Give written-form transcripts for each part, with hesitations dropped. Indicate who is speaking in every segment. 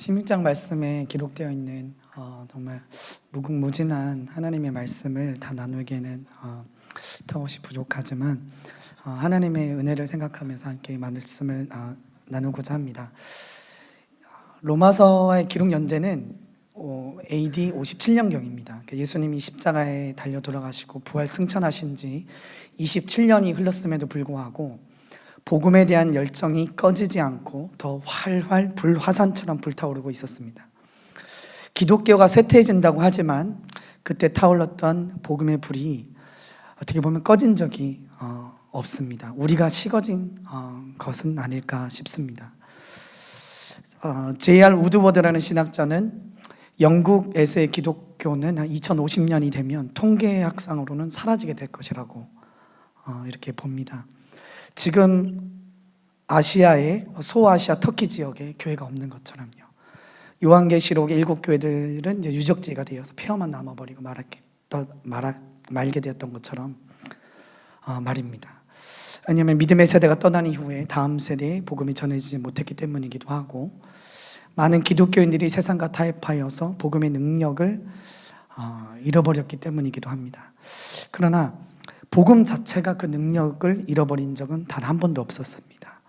Speaker 1: 16장 말씀에 기록되어 있는 정말 무궁무진한 하나님의 말씀을 다 나누기에는 턱없이 부족하지만 하나님의 은혜를 생각하면서 함께 말씀을 나누고자 합니다. 로마서의 기록 연대는 AD 57년경입니다. 예수님이 십자가에 달려 돌아가시고 부활 승천하신 지 27년이 흘렀음에도 불구하고 복음에 대한 열정이 꺼지지 않고 더 활활 불화산처럼 불타오르고 있었습니다. 기독교가 쇠퇴해진다고 하지만 그때 타올랐던 복음의 불이 어떻게 보면 꺼진 적이 없습니다. 우리가 식어진 것은 아닐까 싶습니다. J.R. 우드워드라는 신학자는 영국에서의 기독교는 한 2050년이 되면 통계학상으로는 사라지게 될 것이라고 이렇게 봅니다. 지금 아시아의 소아시아 터키 지역에 교회가 없는 것처럼요. 요한계시록의 7교회들은 이제 유적지가 되어서 폐허만 남아버리고 말게 되었던 것처럼 말입니다. 왜냐하면 믿음의 세대가 떠난 이후에 다음 세대에 복음이 전해지지 못했기 때문이기도 하고, 많은 기독교인들이 세상과 타협하여서 복음의 능력을 잃어버렸기 때문이기도 합니다. 그러나 복음 자체가 그 능력을 잃어버린 적은 단 한 번도 없었습니다.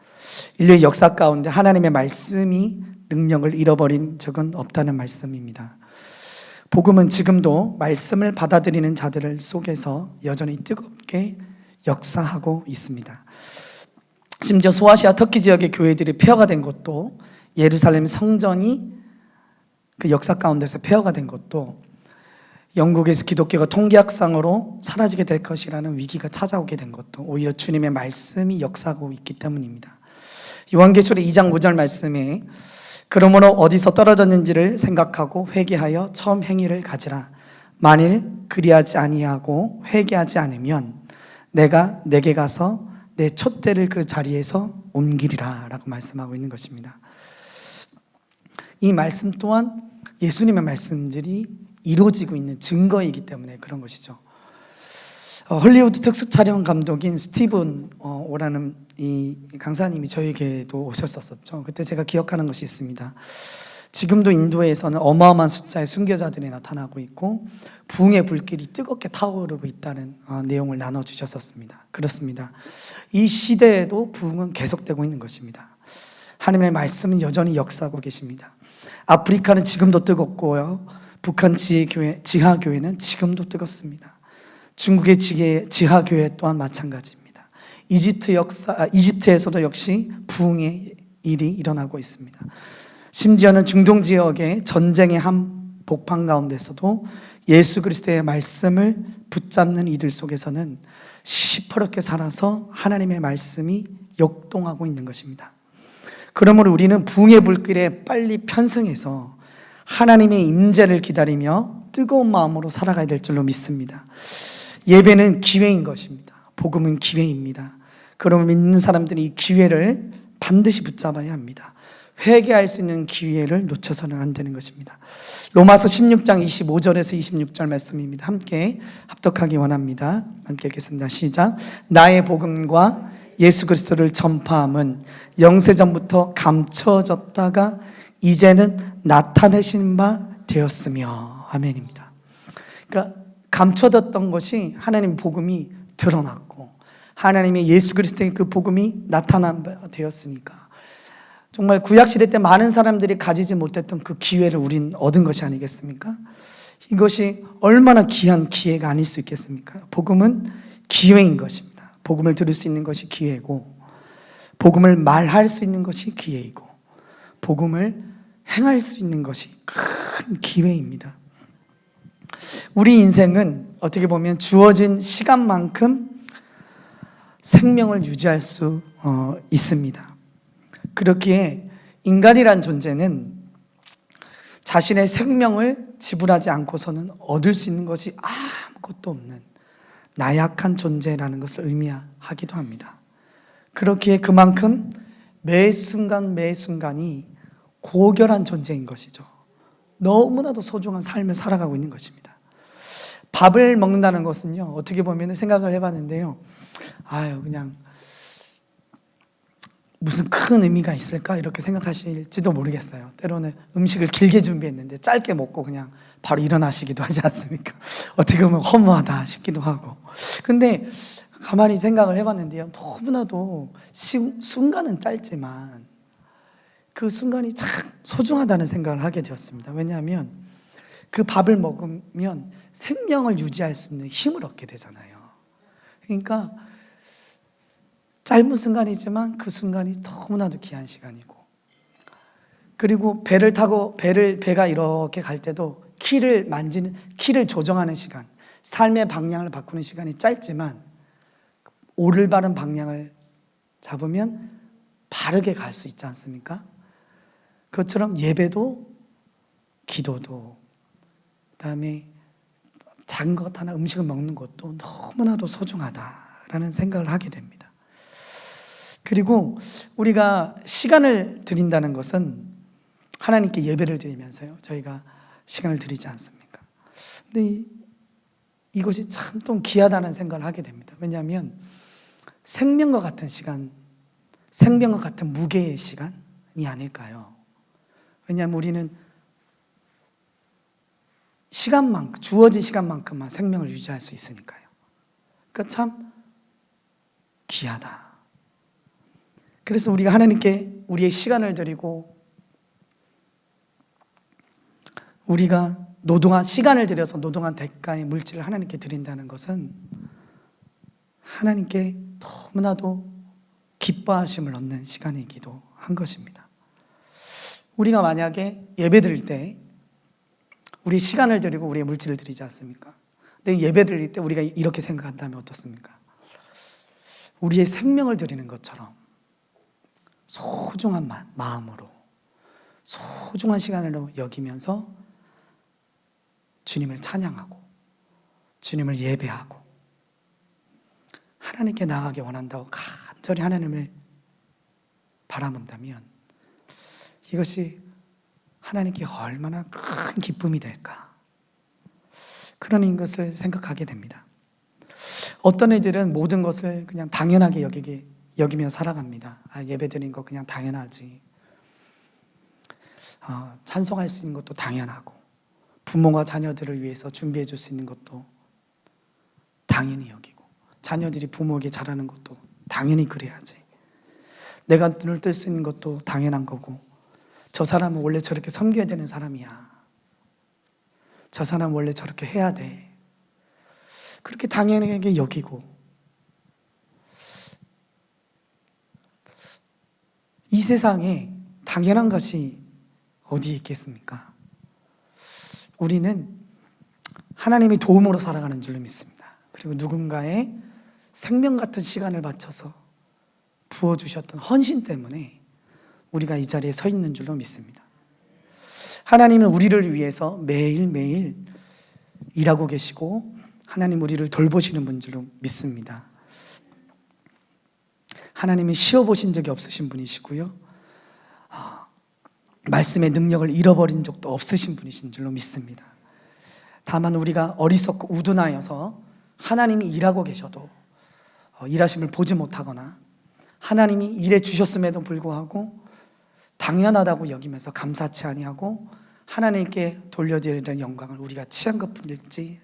Speaker 1: 인류의 역사 가운데 하나님의 말씀이 능력을 잃어버린 적은 없다는 말씀입니다. 복음은 지금도 말씀을 받아들이는 자들 속에서 여전히 뜨겁게 역사하고 있습니다. 심지어 소아시아 터키 지역의 교회들이 폐허가 된 것도, 예루살렘 성전이 그 역사 가운데서 폐허가 된 것도, 영국에서 기독교가 통계학상으로 사라지게 될 것이라는 위기가 찾아오게 된 것도 오히려 주님의 말씀이 역사하고 있기 때문입니다. 요한계시록 2장 5절 말씀에 그러므로 어디서 떨어졌는지를 생각하고 회개하여 처음 행위를 가지라. 만일 그리하지 아니하고 회개하지 않으면 내가 내게 가서 내 촛대를 그 자리에서 옮기리라 라고 말씀하고 있는 것입니다. 이 말씀 또한 예수님의 말씀들이 이루어지고 있는 증거이기 때문에 그런 것이죠. 헐리우드 특수 촬영 감독인 스티븐 오라는 이 강사님이 저에게도 오셨었죠. 그때 제가 기억하는 것이 있습니다. 지금도 인도에서는 어마어마한 숫자의 순교자들이 나타나고 있고 부흥의 불길이 뜨겁게 타오르고 있다는 내용을 나눠주셨었습니다. 그렇습니다. 이 시대에도 부흥은 계속되고 있는 것입니다. 하나님의 말씀은 여전히 역사하고 계십니다. 아프리카는 지금도 뜨겁고요, 북한 지하교회는 지금도 뜨겁습니다. 중국의 지하교회 또한 마찬가지입니다. 이집트에서도 역시 부흥의 일이 일어나고 있습니다. 심지어는 중동 지역의 전쟁의 한복판 가운데서도 예수 그리스도의 말씀을 붙잡는 이들 속에서는 시퍼렇게 살아서 하나님의 말씀이 역동하고 있는 것입니다. 그러므로 우리는 부흥의 불길에 빨리 편승해서 하나님의 임재를 기다리며 뜨거운 마음으로 살아가야 될 줄로 믿습니다. 예배는 기회인 것입니다. 복음은 기회입니다. 그러면 믿는 사람들이 이 기회를 반드시 붙잡아야 합니다. 회개할 수 있는 기회를 놓쳐서는 안 되는 것입니다. 로마서 16장 25절에서 26절 말씀입니다. 함께 합독하기 원합니다. 함께 읽겠습니다. 시작. 나의 복음과 예수 그리스도를 전파함은 영세전부터 감춰졌다가 이제는 나타내신 바 되었으며. 아멘입니다. 그러니까 감춰졌던 것이 하나님의 복음이 드러났고 하나님의 예수 그리스도의 그 복음이 나타난 바 되었으니까 정말 구약시대 때 많은 사람들이 가지지 못했던 그 기회를 우린 얻은 것이 아니겠습니까? 이것이 얼마나 귀한 기회가 아닐 수 있겠습니까? 복음은 기회인 것입니다. 복음을 들을 수 있는 것이 기회고, 복음을 말할 수 있는 것이 기회이고, 복음을 행할 수 있는 것이 큰 기회입니다. 우리 인생은 어떻게 보면 주어진 시간만큼 생명을 유지할 수 있습니다. 그렇기에 인간이란 존재는 자신의 생명을 지불하지 않고서는 얻을 수 있는 것이 아무것도 없는 나약한 존재라는 것을 의미하기도 합니다. 그렇기에 그만큼 매 순간 매 순간이 고결한 존재인 것이죠. 너무나도 소중한 삶을 살아가고 있는 것입니다. 밥을 먹는다는 것은요, 어떻게 보면 생각을 해봤는데요, 그냥 무슨 큰 의미가 있을까 이렇게 생각하실지도 모르겠어요. 때로는 음식을 길게 준비했는데 짧게 먹고 그냥 바로 일어나시기도 하지 않습니까? 어떻게 보면 허무하다 싶기도 하고. 근데 가만히 생각을 해봤는데요, 너무나도 순간은 짧지만 그 순간이 참 소중하다는 생각을 하게 되었습니다. 왜냐하면 그 밥을 먹으면 생명을 유지할 수 있는 힘을 얻게 되잖아요. 그러니까 짧은 순간이지만 그 순간이 너무나도 귀한 시간이고, 그리고 배를 타고 배가 이렇게 갈 때도 키를 조정하는 시간, 삶의 방향을 바꾸는 시간이 짧지만 올바른 방향을 잡으면 바르게 갈 수 있지 않습니까? 그것처럼 예배도 기도도 그다음에 작은 것 하나 음식을 먹는 것도 너무나도 소중하다라는 생각을 하게 됩니다. 그리고 우리가 시간을 드린다는 것은 하나님께 예배를 드리면서요, 저희가 시간을 드리지 않습니까? 근데 이것이 참 좀 귀하다는 생각을 하게 됩니다. 왜냐하면 생명과 같은 시간, 생명과 같은 무게의 시간이 아닐까요? 왜냐하면 우리는 주어진 시간만큼만 생명을 유지할 수 있으니까요. 그러니까 참 귀하다. 그래서 우리가 하나님께 우리의 시간을 드리고 우리가 시간을 들여서 노동한 대가의 물질을 하나님께 드린다는 것은 하나님께 너무나도 기뻐하심을 얻는 시간이기도 한 것입니다. 우리가 만약에 예배 드릴 때 우리 시간을 드리고 우리의 물질을 드리지 않습니까? 근데 예배 드릴 때 우리가 이렇게 생각한다면 어떻습니까? 우리의 생명을 드리는 것처럼 소중한 마음으로 소중한 시간으로 여기면서 주님을 찬양하고 주님을 예배하고 하나님께 나아가기 원한다고 간절히 하나님을 바라본다면 이것이 하나님께 얼마나 큰 기쁨이 될까, 그런 것을 생각하게 됩니다. 어떤 애들은 모든 것을 그냥 당연하게 여기며 살아갑니다. 예배드린 거 그냥 당연하지, 찬송할 수 있는 것도 당연하고 부모가 자녀들을 위해서 준비해 줄 수 있는 것도 당연히 여기고 자녀들이 부모에게 잘하는 것도 당연히 그래야지, 내가 눈을 뜰 수 있는 것도 당연한 거고, 저 사람은 원래 저렇게 섬겨야 되는 사람이야, 저 사람은 원래 저렇게 해야 돼, 그렇게 당연하게 여기고, 이 세상에 당연한 것이 어디에 있겠습니까? 우리는 하나님의 도움으로 살아가는 줄로 믿습니다. 그리고 누군가의 생명 같은 시간을 바쳐서 부어주셨던 헌신 때문에 우리가 이 자리에 서 있는 줄로 믿습니다. 하나님은 우리를 위해서 매일매일 일하고 계시고 하나님 우리를 돌보시는 분 줄로 믿습니다. 하나님은 쉬어보신 적이 없으신 분이시고요, 말씀의 능력을 잃어버린 적도 없으신 분이신 줄로 믿습니다. 다만 우리가 어리석고 우둔하여서 하나님이 일하고 계셔도 일하심을 보지 못하거나 하나님이 일해 주셨음에도 불구하고 당연하다고 여기면서 감사치 아니하고 하나님께 돌려드리는 영광을 우리가 취한 것뿐일지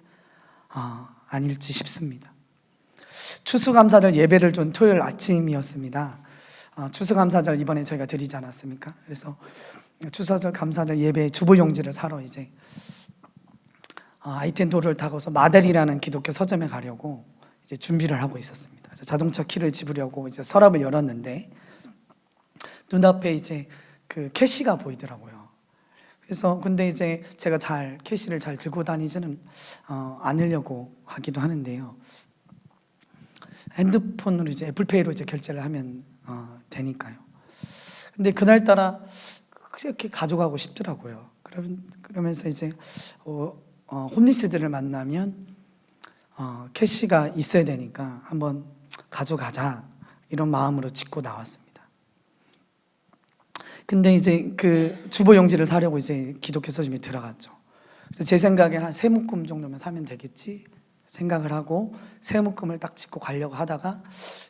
Speaker 1: 아닐지 싶습니다. 추수감사절 예배를 준 토요일 아침이었습니다. 추수감사절 이번에 저희가 드리지 않았습니까? 그래서 추수감사절 감사절 예배 주보용지를 사러 이제 I-10 도로를 타고서 마델이라는 기독교 서점에 가려고 이제 준비를 하고 있었습니다. 자동차 키를 집으려고 이제 서랍을 열었는데 눈앞에 이제 그 캐시가 보이더라고요. 그래서 근데 이제 제가 캐시를 잘 들고 다니지는 않으려고 하기도 하는데요. 핸드폰으로 이제 애플페이로 이제 결제를 하면 되니까요. 근데 그날따라 그렇게 가져가고 싶더라고요. 그러면서 이제 홈리스들을 만나면 캐시가 있어야 되니까 한번 가져가자 이런 마음으로 짚고 나왔습니다. 근데 이제 그 주보용지를 사려고 이제 기독교 서점에 들어갔죠. 제 생각에는 한 3묶음 정도면 사면 되겠지 생각을 하고 새 묶음을 딱 짚고 가려고 하다가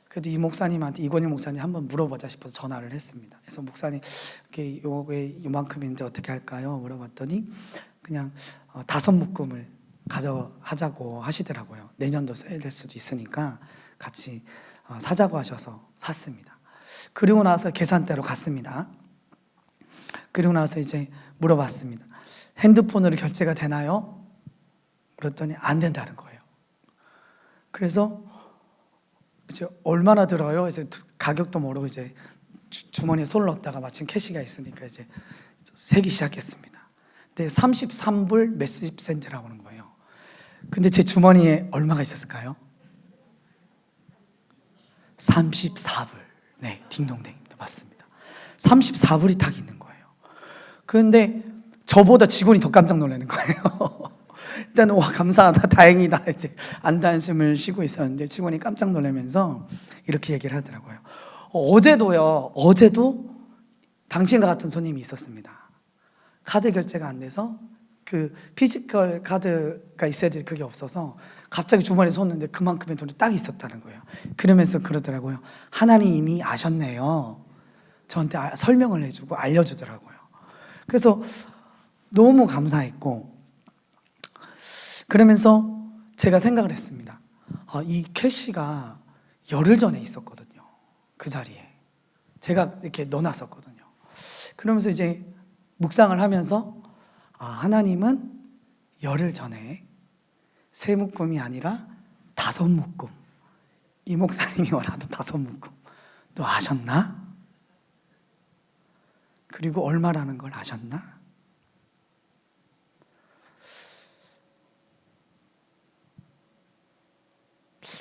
Speaker 1: 그래도 이 목사님한테, 이건희 목사님 한번 물어보자 싶어서 전화를 했습니다. 그래서 목사님 이렇게 요게 요만큼인데 어떻게 할까요? 물어봤더니 그냥 5묶음을 하자고 하시더라고요. 내년도 써야 될 수도 있으니까 같이 사자고 하셔서 샀습니다. 그리고 나서 계산대로 갔습니다. 그리고 나서 이제 물어봤습니다. 핸드폰으로 결제가 되나요? 그랬더니 안 된다는 거예요. 그래서 이제 얼마나 들어요? 이제 가격도 모르고 이제 주머니에 손을 넣었다가 마침 캐시가 있으니까 이제 세기 시작했습니다. 근데 33불 몇십 센트라고 하는 거예요. 근데 제 주머니에 얼마가 있었을까요? 34불. 네, 딩동댕입니다. 맞습니다. 34불이 딱 있는 거예요. 그런데 저보다 직원이 더 깜짝 놀라는 거예요. 일단 와 감사하다, 다행이다, 이제 안단심을 쉬고 있었는데 직원이 깜짝 놀라면서 이렇게 얘기를 하더라고요. 어제도 당신과 같은 손님이 있었습니다. 카드 결제가 안 돼서 그 피지컬 카드가 있어야 될 그게 없어서 갑자기 주머니에 줬는데 그만큼의 돈이 딱 있었다는 거예요. 그러면서 그러더라고요. 하나님이 아셨네요. 저한테 설명을 해주고 알려주더라고요. 그래서 너무 감사했고, 그러면서 제가 생각을 했습니다. 이 캐시가 열흘 전에 있었거든요. 그 자리에 제가 이렇게 넣어놨었거든요. 그러면서 이제 묵상을 하면서 하나님은 열흘 전에 세 묶음이 아니라 5묶음, 이 목사님이 원하던 5묶음 또 아셨나? 그리고 얼마라는 걸 아셨나?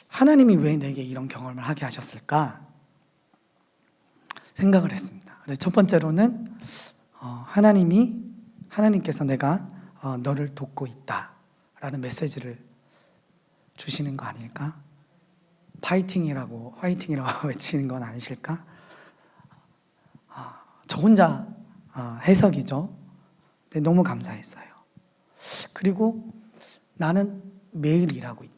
Speaker 1: 하나님이 왜 내게 이런 경험을 하게 하셨을까? 생각을 했습니다. 첫 번째로는 하나님께서 내가 너를 돕고 있다라는 메시지를 주시는 거 아닐까? 화이팅이라고 외치는 건 아니실까? 저 혼자 해석이죠. 근데 너무 감사했어요. 그리고 나는 매일 일하고 있다.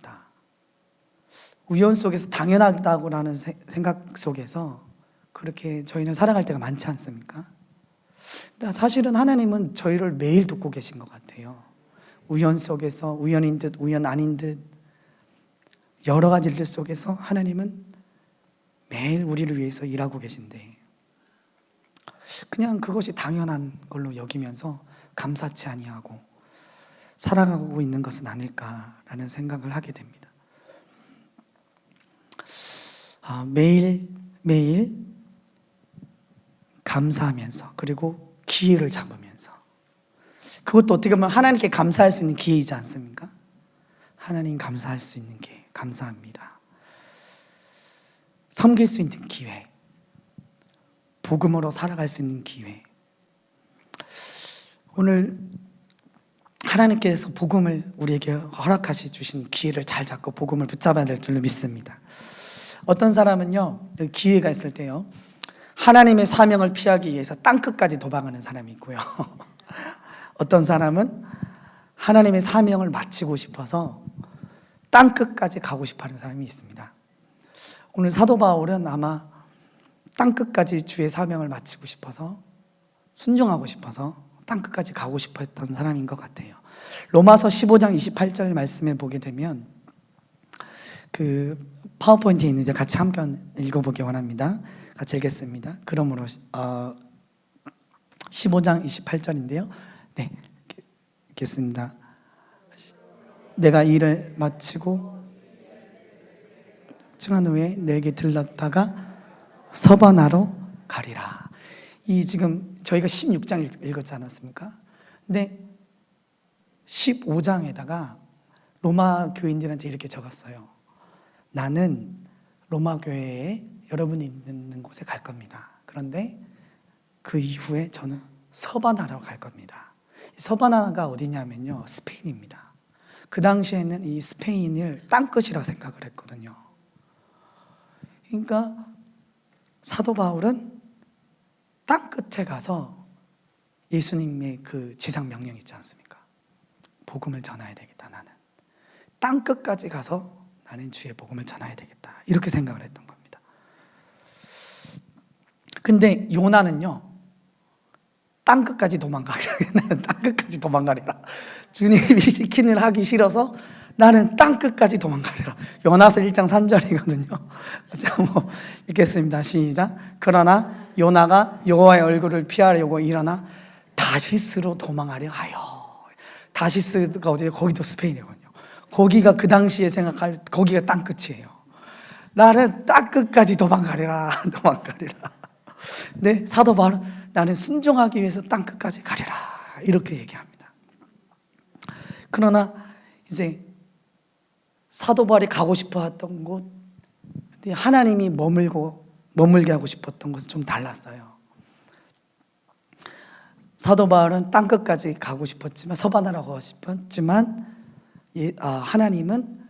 Speaker 1: 우연 속에서 당연하다고라는 생각 속에서 그렇게 저희는 살아갈 때가 많지 않습니까? 근데 사실은 하나님은 저희를 매일 돕고 계신 것 같아요. 우연 속에서, 우연인 듯 우연 아닌 듯 여러 가지 일들 속에서 하나님은 매일 우리를 위해서 일하고 계신데 그냥 그것이 당연한 걸로 여기면서 감사치 아니하고 살아가고 있는 것은 아닐까라는 생각을 하게 됩니다. 매일 감사하면서, 그리고 기회를 잡으면서, 그것도 어떻게 보면 하나님께 감사할 수 있는 기회이지 않습니까? 하나님 감사할 수 있는 기회, 감사합니다. 섬길 수 있는 기회, 복음으로 살아갈 수 있는 기회. 오늘 하나님께서 복음을 우리에게 허락하시 주신 기회를 잘 잡고 복음을 붙잡아야 될 줄로 믿습니다. 어떤 사람은요, 기회가 있을 때요, 하나님의 사명을 피하기 위해서 땅끝까지 도망하는 사람이 있고요. 어떤 사람은 하나님의 사명을 마치고 싶어서 땅끝까지 가고 싶어하는 사람이 있습니다. 오늘 사도 바울은 아마 땅끝까지 주의 사명을 마치고 싶어서, 순종하고 싶어서 땅끝까지 가고 싶어 했던 사람인 것 같아요. 로마서 15장 28절 말씀에 보게 되면, 그 파워포인트에 있는데 같이 함께 읽어보기 원합니다. 같이 읽겠습니다. 그러므로 15장 28절인데요. 네, 읽겠습니다. 내가 일을 마치고 증한 후에 내게 들렀다가 서바나로 가리라. 이 지금 저희가 16장 읽었지 않았습니까? 근데 15장에다가 로마 교인들한테 이렇게 적었어요. 나는 로마 교회에 여러분이 있는 곳에 갈 겁니다. 그런데 그 이후에 저는 서바나로 갈 겁니다. 서바나가 어디냐면요, 스페인입니다. 그 당시에는 이 스페인을 땅끝이라 생각을 했거든요. 그러니까 사도 바울은 땅끝에 가서 예수님의 그 지상 명령 있지 않습니까? 복음을 전해야 되겠다. 나는 땅 끝까지 가서 나는 주의 복음을 전해야 되겠다, 이렇게 생각을 했던 겁니다. 근데 요나는요, 땅 끝까지 도망가리라. 나는 땅 끝까지 도망가리라. 주님이 시키는 일 하기 싫어서 나는 땅 끝까지 도망가리라. 요나서 1장 3절이거든요. 자, 한번 읽겠습니다. 시작. 그러나 요나가 여호와의 얼굴을 피하려고 일어나 다시스로 도망하려 하여. 다시스가 어디에? 거기도 스페인이거든요. 거기가 그 당시에 생각할, 거기가 땅 끝이에요. 나는 땅 끝까지 도망가리라. 도망가리라. 네, 사도 바울은 나는 순종하기 위해서 땅 끝까지 가리라, 이렇게 얘기합니다. 그러나 이제 사도 바울이 가고 싶어 했던 곳, 하나님이 머물게 하고 싶었던 것은 좀 달랐어요. 사도 바울은 땅 끝까지 가고 싶었지만, 서바나라고 하고 싶었지만, 하나님은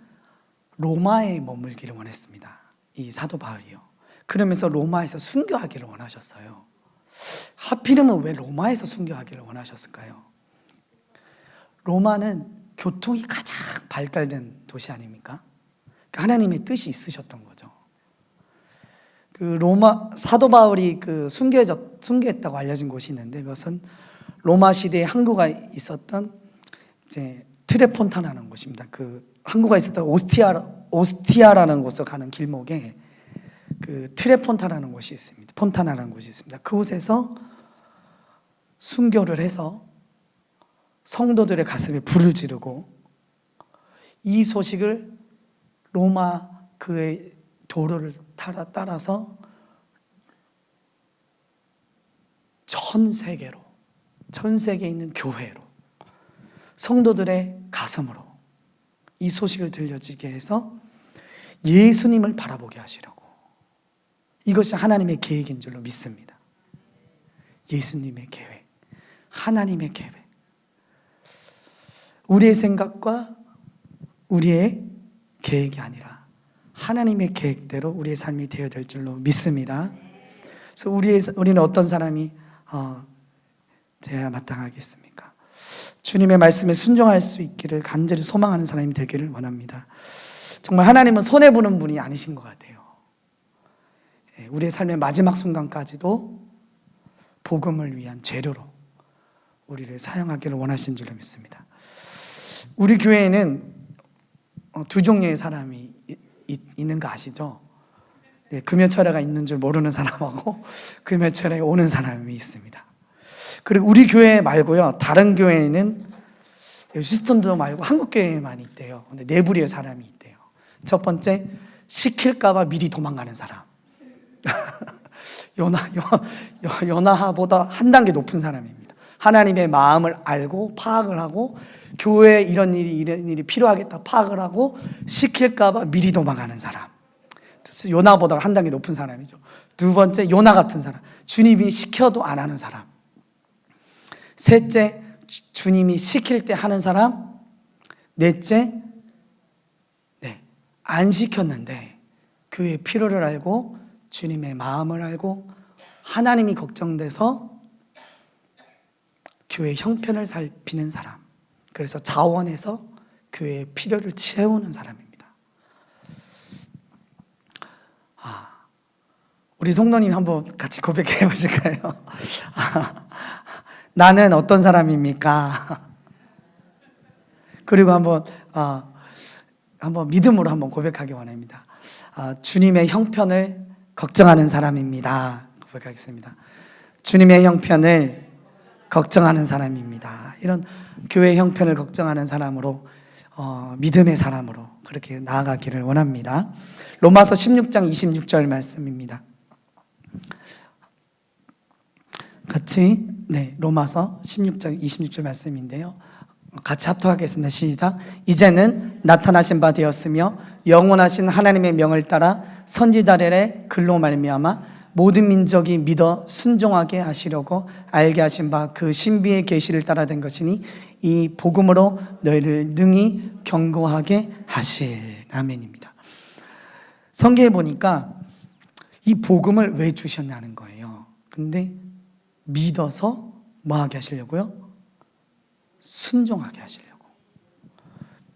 Speaker 1: 로마에 머물기를 원했습니다. 이 사도 바울이요. 그러면서 로마에서 순교하기를 원하셨어요. 하필이면 왜 로마에서 순교하기를 원하셨을까요? 로마는 교통이 가장 발달된 도시 아닙니까? 하나님의 뜻이 있으셨던 거죠. 그 로마 사도 바울이 순교했다고 알려진 곳이 있는데, 그것은 로마 시대에 항구가 있었던 이제 트레폰타라는 곳입니다. 그 항구가 있었던 오스티아라는 곳으로 가는 길목에 그 트레폰타라는 곳이 있습니다. 폰타나라는 곳이 있습니다. 그곳에서 순교를 해서 성도들의 가슴에 불을 지르고, 이 소식을 로마 그의 도로를 따라서 전 세계에 있는 교회로, 성도들의 가슴으로 이 소식을 들려지게 해서 예수님을 바라보게 하시려고, 이것이 하나님의 계획인 줄로 믿습니다. 예수님의 계획, 하나님의 계획, 우리의 생각과 우리의 계획이 아니라 하나님의 계획대로 우리의 삶이 되어야 될 줄로 믿습니다. 그래서 우리는 어떤 사람이 되어야 마땅하겠습니까? 주님의 말씀에 순종할 수 있기를 간절히 소망하는 사람이 되기를 원합니다. 정말 하나님은 손해보는 분이 아니신 것 같아요. 우리의 삶의 마지막 순간까지도 복음을 위한 재료로 우리를 사용하기를 원하신 줄로 믿습니다. 우리 교회에는 두 종류의 사람이 있는 거 아시죠? 네, 금요철회가 있는 줄 모르는 사람하고 금요철회에 오는 사람이 있습니다. 그리고 우리 교회 말고요, 다른 교회에는 휴스턴도 말고 한국 교회에만 있대요. 근데 네 부류의 사람이 있대요. 첫 번째, 시킬까봐 미리 도망가는 사람. 요나보다 한 단계 높은 사람입니다. 하나님의 마음을 알고 파악을 하고, 교회에 이런 일이 필요하겠다 파악을 하고, 시킬까봐 미리 도망가는 사람. 요나보다 한 단계 높은 사람이죠. 두 번째, 요나 같은 사람. 주님이 시켜도 안 하는 사람. 셋째, 주님이 시킬 때 하는 사람. 넷째, 안 시켰는데 교회의 필요를 알고 주님의 마음을 알고 하나님이 걱정돼서 교회의 형편을 살피는 사람. 그래서 자원해서 교회의 필요를 채우는 사람입니다. 우리 성도님 한번 같이 고백해 보실까요? 나는 어떤 사람입니까? 그리고 한번 믿음으로 한번 고백하기 원합니다. 주님의 형편을 걱정하는 사람입니다. 고백하겠습니다. 주님의 형편을 걱정하는 사람입니다. 이런 교회 형편을 걱정하는 사람으로, 믿음의 사람으로 그렇게 나아가기를 원합니다. 로마서 16장 26절 말씀입니다. 같이 로마서 16장 26절 말씀인데요, 같이 합독하겠습니다. 시작. 이제는 나타나신 바 되었으며 영원하신 하나님의 명을 따라 선지자들의 글로 말미암아 모든 민족이 믿어 순종하게 하시려고 알게 하신 바 그 신비의 계시를 따라 된 것이니 이 복음으로 너희를 능히 경고하게 하실. 아멘입니다. 성경에 보니까 이 복음을 왜 주셨냐는 거예요. 근데 믿어서 뭐 하게 하시려고요? 순종하게 하시려고.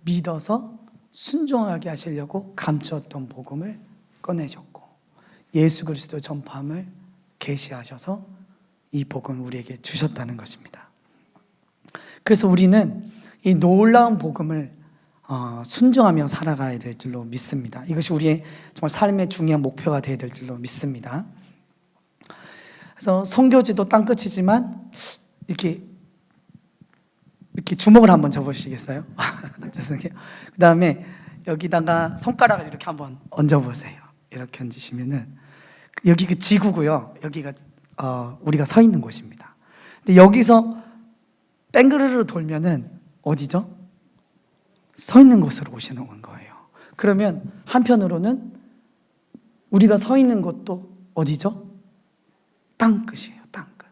Speaker 1: 믿어서 순종하게 하시려고 감추었던 복음을 꺼내셨고 예수 그리스도 전파함을 계시하셔서 이 복음을 우리에게 주셨다는 것입니다. 그래서 우리는 이 놀라운 복음을 순종하며 살아가야 될 줄로 믿습니다. 이것이 우리의 정말 삶의 중요한 목표가 되어야 될 줄로 믿습니다. 그래서 선교지도 땅끝이지만 이렇게 주먹을 한번 접으시겠어요? 죄송해요. 그 다음에 여기다가 손가락을 이렇게 한번 얹어보세요. 이렇게 얹으시면은 여기 그 지구고요. 여기가 우리가 서 있는 곳입니다. 근데 여기서 뺑그르르 돌면은 어디죠? 서 있는 곳으로 오시는 거예요. 그러면 한편으로는 우리가 서 있는 곳도 어디죠? 땅끝이에요. 땅끝.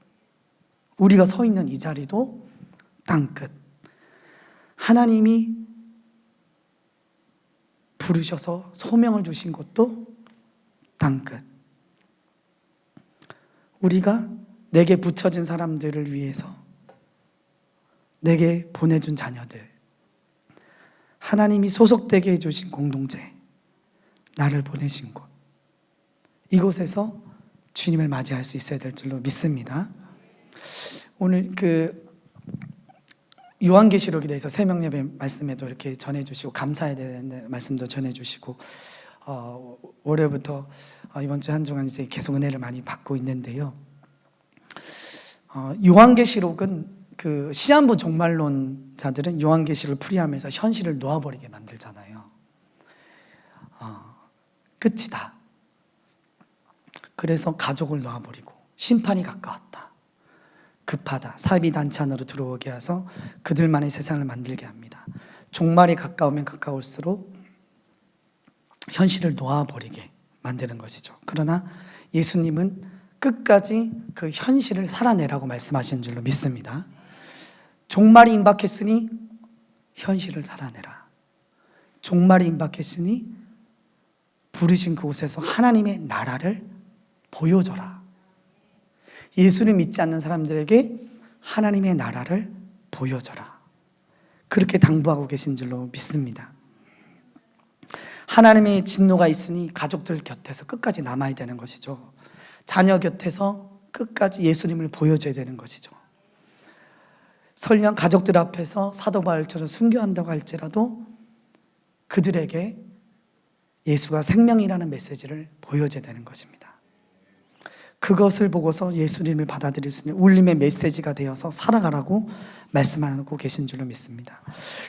Speaker 1: 우리가 서 있는 이 자리도 땅끝. 하나님이 부르셔서 소명을 주신 곳도 땅끝. 우리가 내게 붙여진 사람들을 위해서 내게 보내준 자녀들, 하나님이 소속되게 해주신 공동체, 나를 보내신 곳, 이곳에서 주님을 맞이할 수 있어야 될 줄로 믿습니다. 오늘 요한계시록에 대해서 새벽예배 말씀에도 이렇게 전해주시고 감사에 대한 말씀도 전해주시고 월요일부터 이번 주 한 주간 이제 계속 은혜를 많이 받고 있는데요. 요한계시록은 그 시한부 종말론자들은 요한계시를 풀이하면서 현실을 놓아버리게 만들잖아요. 끝이다. 그래서 가족을 놓아버리고 심판이 가까웠다. 급하다. 사비단체 안으로 들어오게 해서 그들만의 세상을 만들게 합니다. 종말이 가까우면 가까울수록 현실을 놓아버리게 만드는 것이죠. 그러나 예수님은 끝까지 그 현실을 살아내라고 말씀하시는 줄로 믿습니다. 종말이 임박했으니 현실을 살아내라. 종말이 임박했으니 부르신 그곳에서 하나님의 나라를 보여줘라. 예수를 믿지 않는 사람들에게 하나님의 나라를 보여줘라. 그렇게 당부하고 계신 줄로 믿습니다. 하나님의 진노가 있으니 가족들 곁에서 끝까지 남아야 되는 것이죠. 자녀 곁에서 끝까지 예수님을 보여줘야 되는 것이죠. 설령 가족들 앞에서 사도 바울처럼 순교한다고 할지라도 그들에게 예수가 생명이라는 메시지를 보여줘야 되는 것입니다. 그것을 보고서 예수님을 받아들일 수 있는 울림의 메시지가 되어서 살아가라고 말씀하고 계신 줄로 믿습니다.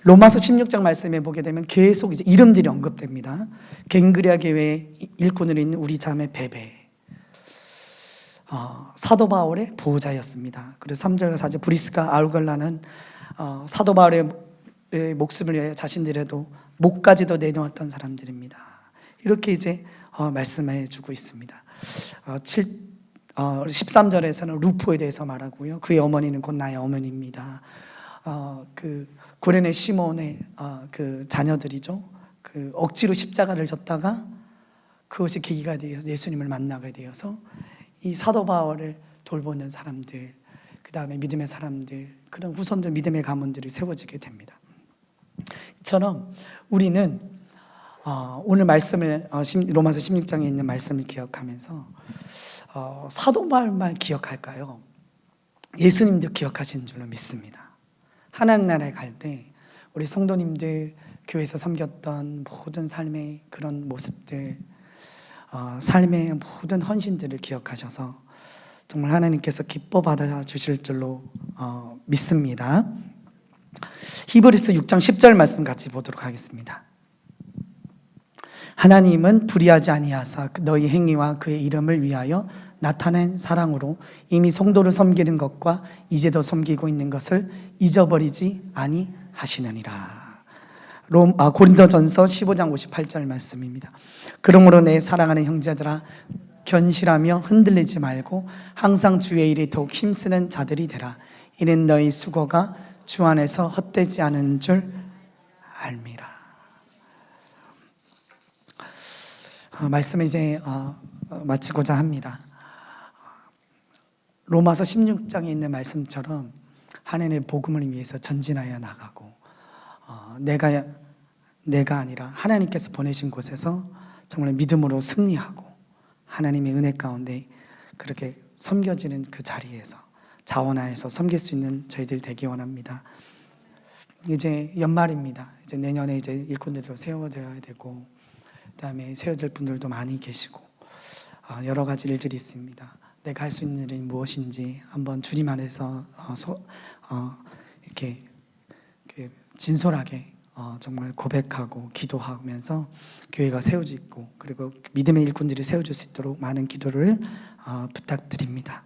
Speaker 1: 로마서 16장 말씀에 보게 되면 계속 이제 이름들이 언급됩니다. 갱그리아 교회 일꾼으로 있는 우리 자매 베베, 사도 바울의 보호자였습니다. 그래서 3절과 4절 브리스가 아울갈라는 사도 바울의 목숨을 위해 자신들에도 목까지도 내놓았던 사람들입니다. 이렇게 이제 말씀해 주고 있습니다. 13절에서는 루포에 대해서 말하고요. 그의 어머니는 곧 나의 어머니입니다. 그 구레네 시몬의 그 자녀들이죠. 그 억지로 십자가를 졌다가 그것이 계기가 되어서 예수님을 만나게 되어서 이 사도 바울을 돌보는 사람들, 그 다음에 믿음의 사람들, 그런 후손들, 믿음의 가문들이 세워지게 됩니다. 이처럼 우리는 오늘 말씀을 로마서 16장에 있는 말씀을 기억하면서 사도 바울만 기억할까요? 예수님도 기억하시는 줄로 믿습니다. 하나님 나라에 갈 때 우리 성도님들 교회에서 섬겼던 모든 삶의 그런 모습들, 삶의 모든 헌신들을 기억하셔서 정말 하나님께서 기뻐 받아 주실 줄로 믿습니다. 히브리서 6장 10절 말씀 같이 보도록 하겠습니다. 하나님은 불의하지 아니하사 너희 행위와 그의 이름을 위하여 나타낸 사랑으로 이미 성도를 섬기는 것과 이제도 섬기고 있는 것을 잊어버리지 아니하시느니라. 고린도전서 15장 58절 말씀입니다. 그러므로 내 사랑하는 형제들아 견실하며 흔들리지 말고 항상 주의 일에 더욱 힘쓰는 자들이 되라. 이는 너희 수고가 주 안에서 헛되지 않은 줄 알미라. 말씀을 이제 마치고자 합니다. 로마서 16장에 있는 말씀처럼 하나님의 복음을 위해서 전진하여 나가고 내가 내가 아니라 하나님께서 보내신 곳에서 정말 믿음으로 승리하고 하나님의 은혜 가운데 그렇게 섬겨지는 그 자리에서 자원하에서 섬길 수 있는 저희들 되기 원합니다. 이제 연말입니다. 이제 내년에 이제 일꾼들로 세워져야 되고, 그다음에 세워질 분들도 많이 계시고, 여러 가지 일들이 있습니다. 내가 할 수 있는 일이 무엇인지 한번 주님 안에서 이렇게 진솔하게 정말 고백하고 기도하면서 교회가 세워지고, 그리고 믿음의 일꾼들이 세워질 수 있도록 많은 기도를 부탁드립니다.